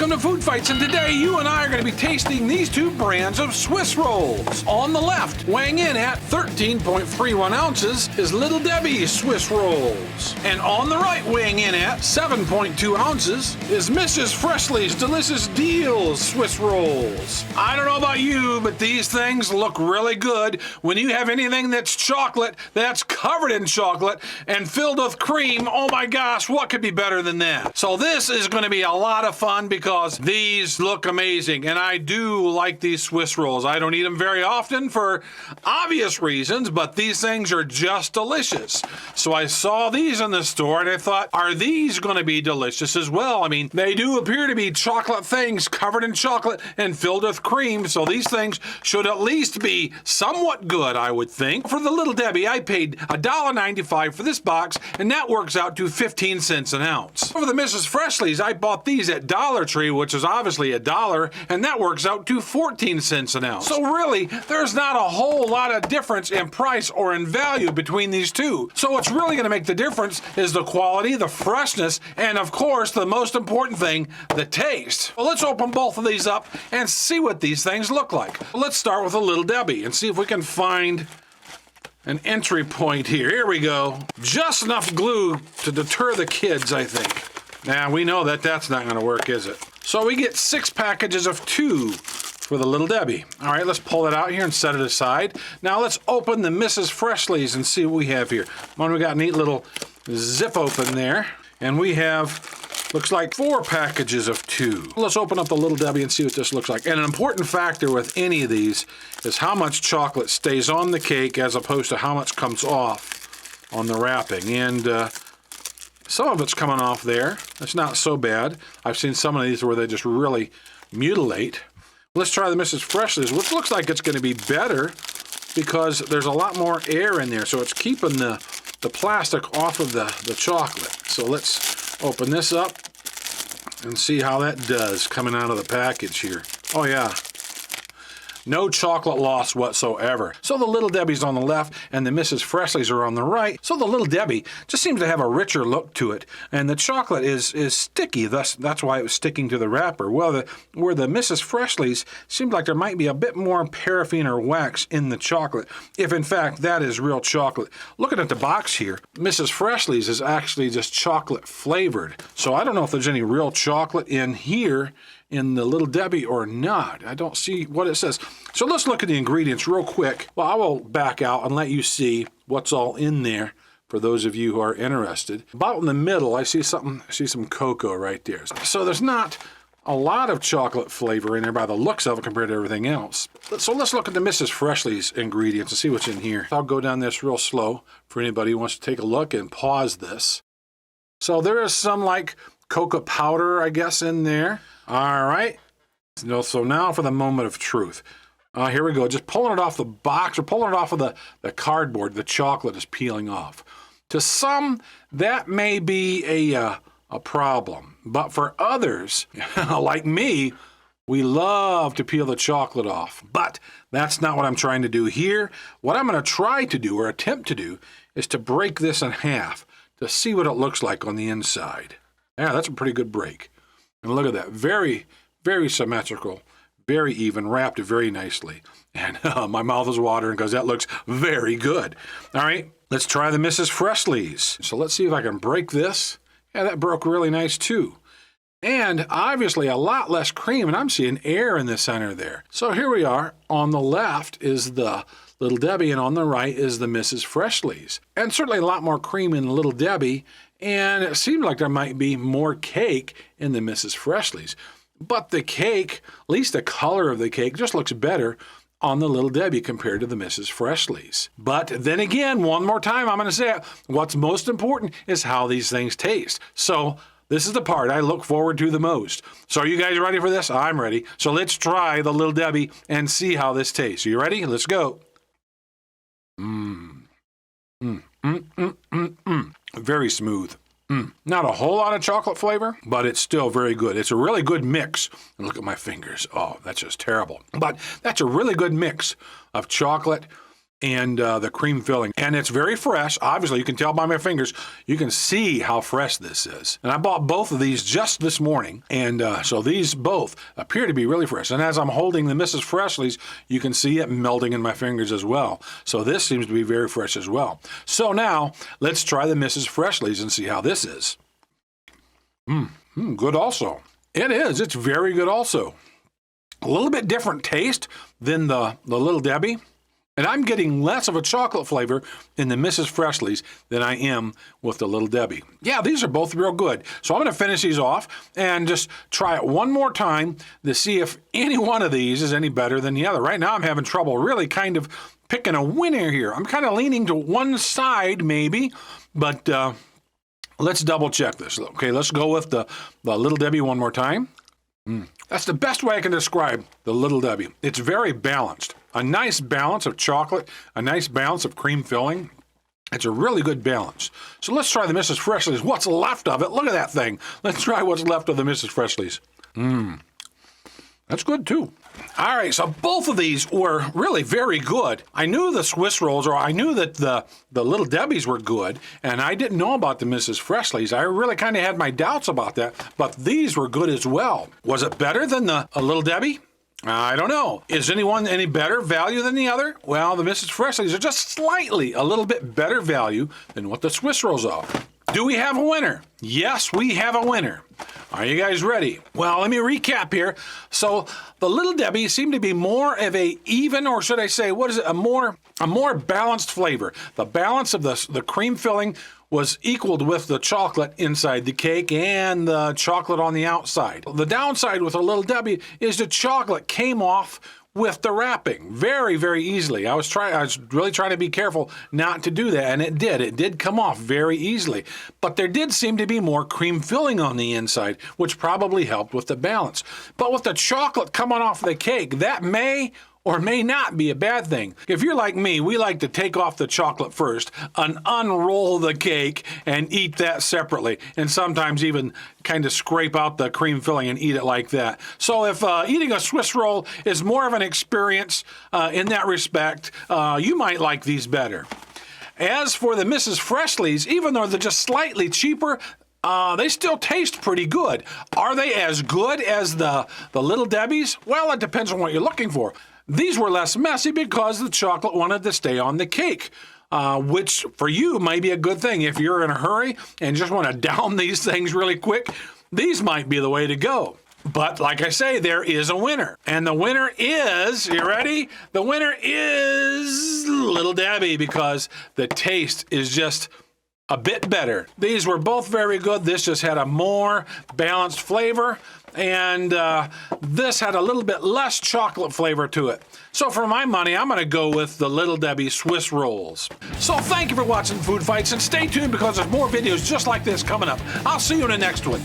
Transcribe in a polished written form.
Welcome to Food Fights, and today you and I are going to be tasting these two brands of Swiss rolls. On the left, weighing in at 13.31 ounces, is Little Debbie Swiss rolls. And on the right, weighing in at 7.2 ounces, is Mrs Freshley's Delicious Deals Swiss rolls. I don't know about you, but these things look really good. When you have anything that's chocolate, that's covered in chocolate, and filled with cream, oh my gosh, what could be better than that? So this is going to be a lot of fun because these look amazing, and I do like these Swiss rolls. I don't eat them very often for obvious reasons, but these things are just delicious. So I saw these in the store and I thought, are these going to be delicious as well? I mean, they do appear to be chocolate things covered in chocolate and filled with cream, so these things should at least be somewhat good, I would think. For the Little Debbie, I paid $1.95 for this box, and that works out to 15 cents an ounce. For the Mrs. Freshley's, I bought these at Dollar Tree, which is obviously $1, and that works out to 14 cents an ounce. So really, there's not a whole lot of difference in price or in value between these two. So what's really going to make the difference is the quality, the freshness, and of course, the most important thing, the taste. Well, let's open both of these up and see what these things look like. Let's start with a Little Debbie and see if we can find an entry point here. Here we go. Just enough glue to deter the kids, I think. Now, we know that that's not going to work, is it? So we get 6 packages of 2 for the Little Debbie. All right, let's pull it out here and set it aside. Now let's open the Mrs. Freshley's and see what we have here. One, we got a neat little zip open there. And we have, looks like 4 packages of 2. Let's open up the Little Debbie and see what this looks like. And an important factor with any of these is how much chocolate stays on the cake as opposed to how much comes off on the wrapping. And some of it's coming off there. That's not so bad. I've seen some of these where they just really mutilate. Let's try the Mrs. Freshley's, which looks like it's going to be better because there's a lot more air in there, so it's keeping the plastic off of the chocolate. So let's open this up and see how that does coming out of the package here. Oh yeah. No chocolate loss whatsoever. So the Little Debbie's on the left and the Mrs. Freshley's are on the right. So the Little Debbie just seems to have a richer look to it. And the chocolate is sticky, that's why it was sticking to the wrapper. Well, where the Mrs. Freshley's seems like there might be a bit more paraffin or wax in the chocolate, if in fact that is real chocolate. Looking at the box here, Mrs. Freshley's is actually just chocolate flavored. So I don't know if there's any real chocolate in here in the Little Debbie or not. I don't see what it says. So let's look at the ingredients real quick. Well, I will back out and let you see what's all in there for those of you who are interested. About in the middle, I see some cocoa right there. So there's not a lot of chocolate flavor in there by the looks of it compared to everything else. So let's look at the Mrs. Freshley's ingredients and see what's in here. I'll go down this real slow for anybody who wants to take a look and pause this. So there is some like cocoa powder, I guess, in there. All right. So now for the moment of truth. Here we go. Just pulling it off the box or pulling it off of the cardboard. The chocolate is peeling off. To some, that may be a problem. But for others, like me, we love to peel the chocolate off. But that's not what I'm trying to do here. What I'm going to try to do or attempt to do is to break this in half to see what it looks like on the inside. Yeah, that's a pretty good break. And look at that. Very, very symmetrical, very even, wrapped very nicely. And my mouth is watering because that looks very good. All right, let's try the Mrs. Freshley's. So let's see if I can break this. Yeah, that broke really nice too. And obviously a lot less cream, and I'm seeing air in the center there. So here we are. On the left is the Little Debbie, and on the right is the Mrs. Freshley's. And certainly a lot more cream in the Little Debbie, and it seemed like there might be more cake in the Mrs. Freshley's. But the cake, at least the color of the cake, just looks better on the Little Debbie compared to the Mrs. Freshley's. But then again, one more time, I'm going to say it, what's most important is how these things taste. So this is the part I look forward to the most. So are you guys ready for this? I'm ready. So let's try the Little Debbie and see how this tastes. Are you ready? Let's go. Very smooth. Not a whole lot of chocolate flavor, but it's still very good. It's a really good mix. And look at my fingers. Oh, that's just terrible. But that's a really good mix of chocolate and the cream filling. And it's very fresh. Obviously, you can tell by my fingers. You can see how fresh this is. And I bought both of these just this morning. And so these both appear to be really fresh. And as I'm holding the Mrs. Freshley's, you can see it melting in my fingers as well. So this seems to be very fresh as well. So now, let's try the Mrs. Freshley's and see how this is. Good also. It is. It's very good also. A little bit different taste than the Little Debbie. And I'm getting less of a chocolate flavor in the Mrs. Freshley's than I am with the Little Debbie. Yeah, these are both real good. So I'm going to finish these off and just try it one more time to see if any one of these is any better than the other. Right now I'm having trouble really kind of picking a winner here. I'm kind of leaning to one side maybe, but let's double check this. Okay, let's go with the Little Debbie one more time. That's the best way I can describe the Little Debbie. It's very balanced. A nice balance of chocolate, a nice balance of cream filling. It's a really good balance. So let's try the Mrs. Freshley's. What's left of it? Look at that thing. Let's try what's left of the Mrs. Freshley's. That's good too. All right, so both of these were really very good. I knew the Swiss rolls, or I knew that the Little Debbie's were good, and I didn't know about the Mrs. Freshley's. I really kind of had my doubts about that, but these were good as well. Was it better than the Little Debbie? I don't know. Is anyone any better value than the other? Well, the Mrs. Freshley's are just slightly a little bit better value than what the Swiss rolls are. Do we have a winner? Yes, we have a winner. Are you guys ready? Well, let me recap here. So the Little Debbie seemed to be more of a even, or should I say, what is it? A more balanced flavor. The balance of the cream filling was equaled with the chocolate inside the cake and the chocolate on the outside. The downside with the Little Debbie is the chocolate came off with the wrapping very, very easily. I was really trying to be careful not to do that, and it did. It did come off very easily. But there did seem to be more cream filling on the inside, which probably helped with the balance. But with the chocolate coming off the cake, that may or may not be a bad thing. If you're like me, we like to take off the chocolate first and unroll the cake and eat that separately, and sometimes even kind of scrape out the cream filling and eat it like that. So if eating a Swiss roll is more of an experience in that respect, you might like these better. As for the Mrs. Freshley's, even though they're just slightly cheaper, they still taste pretty good. Are they as good as the Little Debbie's? Well, it depends on what you're looking for. These were less messy because the chocolate wanted to stay on the cake, which for you might be a good thing. If you're in a hurry and just want to down these things really quick, these might be the way to go. But like I say, there is a winner. And the winner is, you ready? The winner is Little Debbie because the taste is just a bit better. These were both very good. This just had a more balanced flavor, and this had a little bit less chocolate flavor to it. So for my money, I'm going to go with the Little Debbie Swiss rolls. So thank you for watching Food Fights, and stay tuned because there's more videos just like this coming up. I'll see you in the next one.